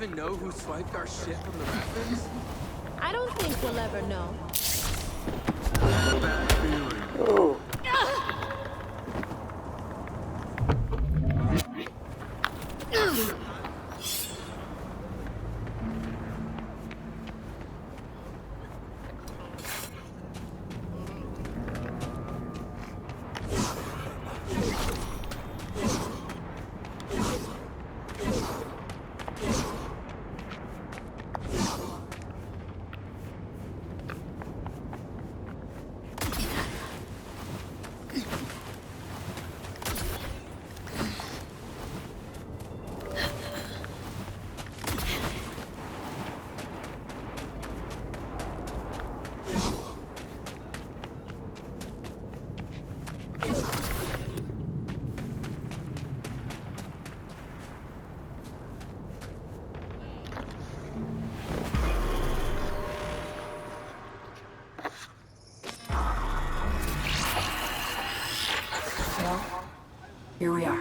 even know who swiped our shit from the reference? I don't think we'll ever know. I have a bad feeling. Oh. Here we are.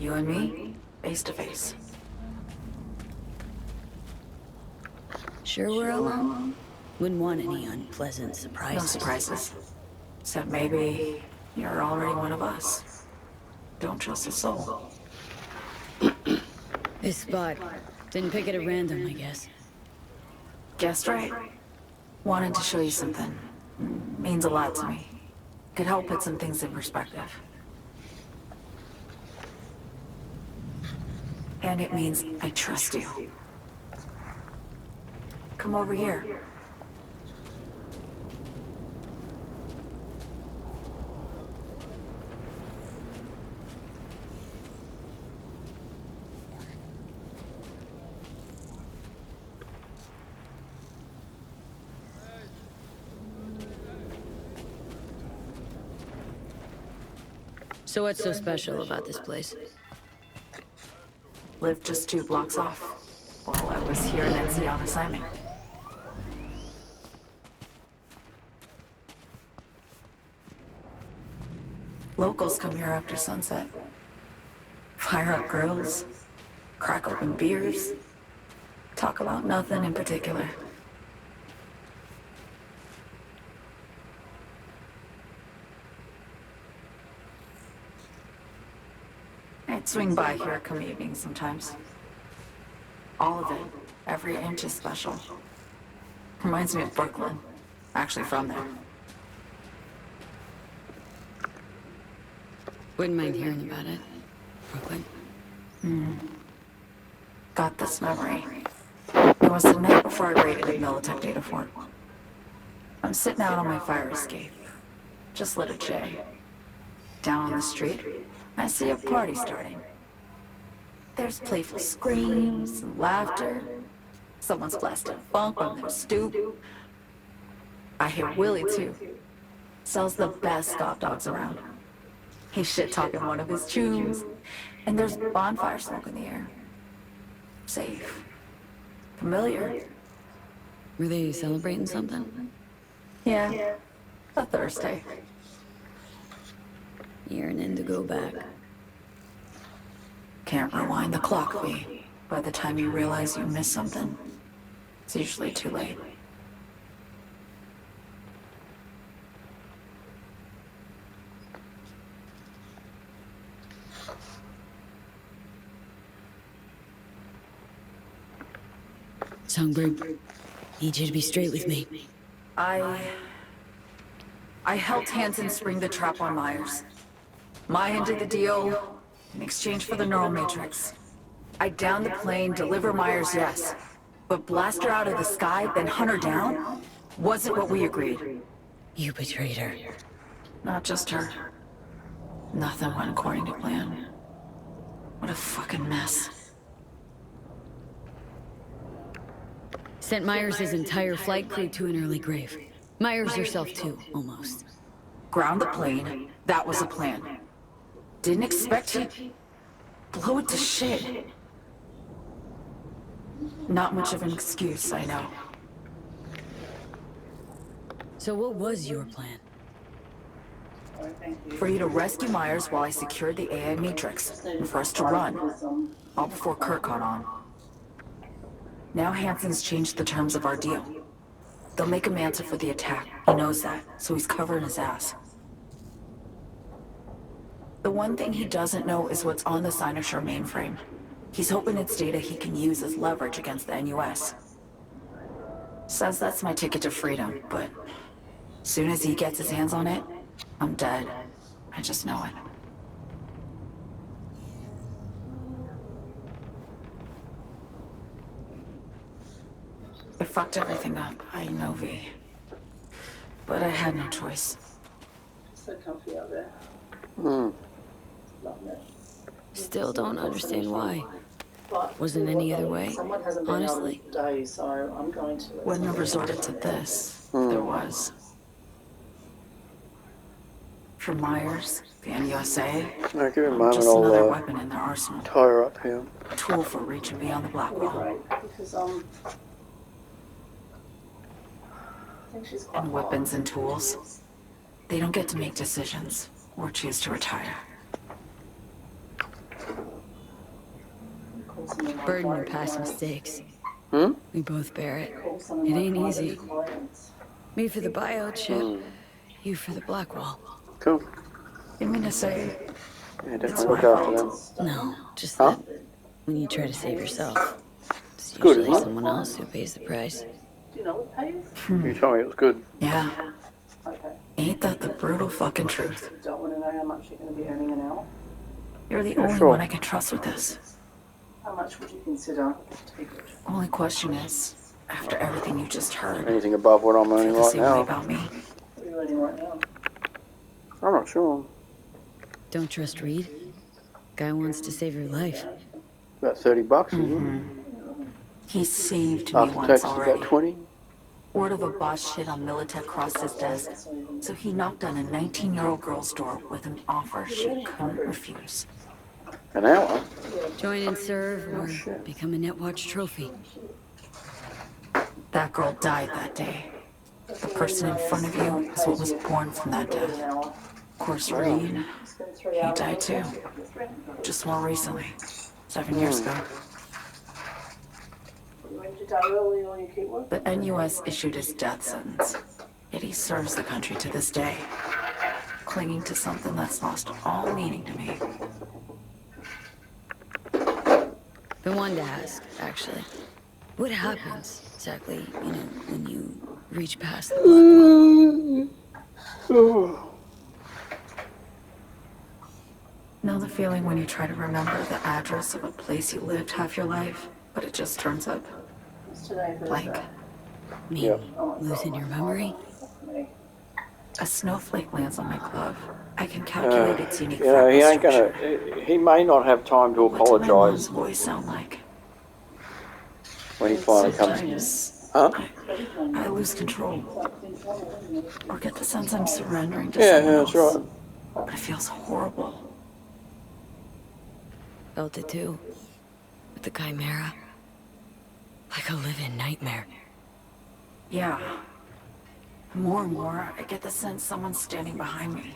You and me, face to face. Sure we're alone? Wouldn't want any unpleasant No surprises. surprises. Except maybe you're already one of us. Don't trust a soul. This spot. Didn't pick it at random, I guess. Guessed right. Wanted to show you something. Means a lot to me. Could help put some things in perspective. And it means I trust you. Come over here. So what's so special about this place? Lived just 2 blocks off while I was here in NC on assignment. Locals come here after sunset. Fire up grills, crack open beers, talk about nothing in particular. I'd swing by here come evening sometimes. All of it, every inch is special. Reminds me of Brooklyn. Actually from there. Wouldn't mind hearing about it. Brooklyn. Got this memory. It was the night before I raided a Militech data fort. I'm sitting out on my fire escape. Just lit a J. Down on the street, I see a party starting. There's playful screams and laughter. Someone's blasting funk on their stoop. I hear Willie too. Sells the best scout dogs around. He's shit-talking one of his tunes, and there's bonfire smoke in the air. Safe. Familiar. Were they celebrating something? Yeah. A Thursday. Yearning to go back. Can't rewind the clock, V. By the time you realize you missed something, it's usually too late. Songbird, need you to be straight with me. I helped Hansen spring the trap on Myers. Maya did the deal in exchange for the neural matrix. I downed the plane, deliver Myers, yes. But blast her out of the sky, then hunt her down? Wasn't what we agreed. You betrayed her. Not just her. Nothing went according to plan. What a fucking mess. Sent Myers' entire flight crew to an early grave. Myers yourself too, almost. Ground the plane, that was the plan. Didn't expect you blow it to shit. Not much of an excuse, I know. So what was your plan? For you to rescue Myers while I secured the AI Matrix, and for us to run, all before Kurt caught on. Now Hansen's changed the terms of our deal. They'll make him answer for the attack. He knows that, so he's covering his ass. The one thing he doesn't know is what's on the Cynosure mainframe. He's hoping it's data he can use as leverage against the NUS. Says that's my ticket to freedom, but soon as he gets his hands on it, I'm dead. I just know it. I fucked everything up, I know, V. But I had no choice. So comfy out there. Mm. Loving it. Still don't understand why. But Wasn't any other way, someone hasn't been honestly. out today, so I'm going to. When I resorted to this, there was. For Myers, the NUSA, No, give him a moment, just another I'll weapon in their arsenal. tie her up here. A tool for reaching beyond the black wall. Great, because I think she's quite And weapons and tools, they don't get to make decisions or choose to retire. Burden of past mistakes. Hmm? We both bear it. It ain't easy. Me for the biochip, you for the black wall. Cool. You mean to say Yeah, it's definitely my look after them. fault? No, just Huh? that when you try to save yourself, it's Good, usually isn't it? someone else who pays the price. Do you know what pays? You told me it was good. Yeah, Okay. ain't that the brutal fucking truth? You don't want to know how much you're going to be earning an hour? You're the Yeah, only sure. one I can trust with this. How much would you consider to be good? Only question is, after everything you just heard, Anything above what I'm feel earning the right same way now? about me? What are you earning right now? I'm not sure. Don't trust Reed. Guy wants to save your life. About $30, isn't it? He saved me After once taxes, already. about 20. Word of a boss shit on Militech crossed his desk, so he knocked on a 19-year-old girl's door with an offer she couldn't refuse. An hour? Join and serve or shit. become a Netwatch trophy. That girl died that day. The person in front of you is what was born from that death. Of course, Reed, Spend 3 he hours. died too. Just more recently. 7 years ago. You end your day early or you keep working? The NUS issued his death sentence. Yet he serves the country to this day, clinging to something that's lost all meaning to me. Been one to ask, actually. What happens exactly, when you reach past the black wall? Know the feeling when you try to remember the address of a place you lived half your life, but it just turns up It's today, blank. Thursday. Me Yep. losing your memory? Me. A snowflake lands on my glove. I can calculate its unique You know, he fractal ain't structure. gonna. He may not have time to What did my mom's apologise voice sound like? when he finally comes. Sometimes Huh? I lose control. Or get the sense I'm surrendering to Yeah, someone that's else. right. But it feels horrible. Felt it too. With the Chimera. Like a living nightmare. Yeah. More and more, I get the sense someone's standing behind me.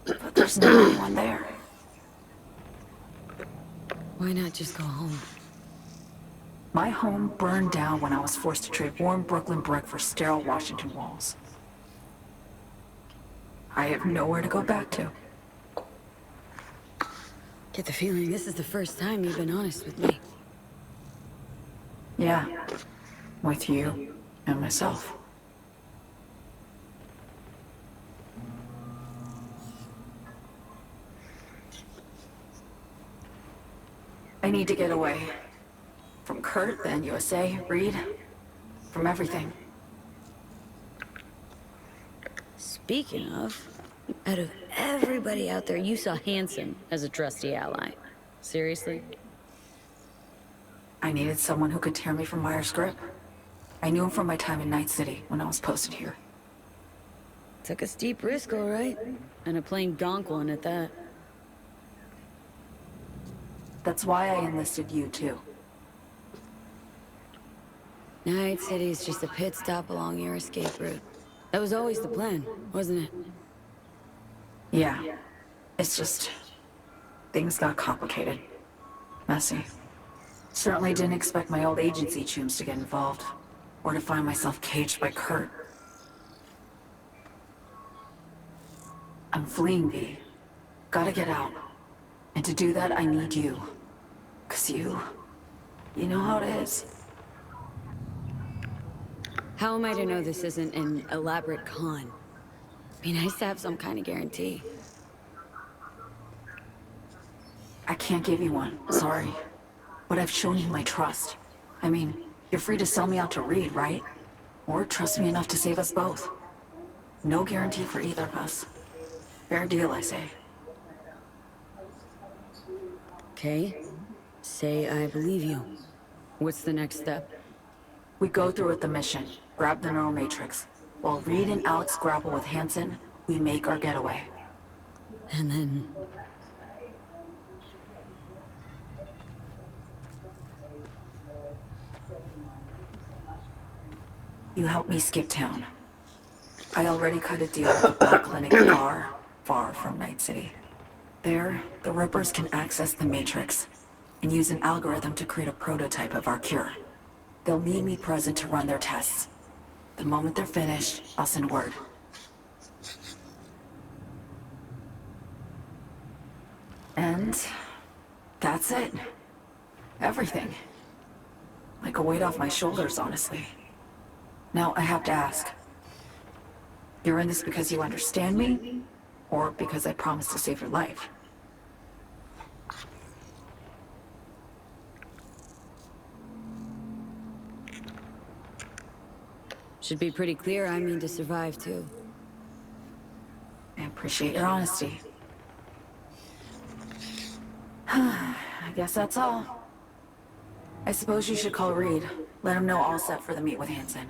But there's no one there. Why not just go home? My home burned down when I was forced to trade warm Brooklyn brick for sterile Washington walls. I have nowhere to go back to. Get the feeling this is the first time you've been honest with me. Yeah. With you and myself. I need to get away. From Kurt, the NUSA, Reed. From everything. Speaking of, out of everybody out there, you saw Hansen as a trusty ally. Seriously? I needed someone who could tear me from Myers' grip. I knew him from my time in Night City when I was posted here. Took a steep risk, all right. And a plain gonk one at that. That's why I enlisted you, too. Night City's just a pit stop along your escape route. That was always the plan, wasn't it? Yeah. It's just... things got complicated. Messy. Certainly didn't expect my old agency chooms to get involved. Or to find myself caged by Kurt. I'm fleeing, V. Gotta get out. And to do that, I need you. 'Cause you know how it is. How am I to know this isn't an elaborate con? Be nice to have some kind of guarantee. I can't give you one, sorry. But I've shown you my trust. I mean, you're free to sell me out to Reed, right? Or trust me enough to save us both. No guarantee for either of us. Fair deal, I say. Okay. Say I believe you. What's the next step? We go through with the mission, grab the neural matrix. While Reed and Alex grapple with Hansen, we make our getaway. And then... You help me skip town. I already cut a deal with the Black Clinic far from Night City. There, the Rippers can access the Matrix and use an algorithm to create a prototype of our cure. They'll need me present to run their tests. The moment they're finished, I'll send word. And that's it. Everything. Like a weight off my shoulders, honestly. Now, I have to ask. You're in this because you understand me? Or because I promised to save your life? Should be pretty clear I mean to survive, too. I appreciate your honesty. I guess that's all. I suppose you should call Reed. Let him know all set for the meet with Hansen.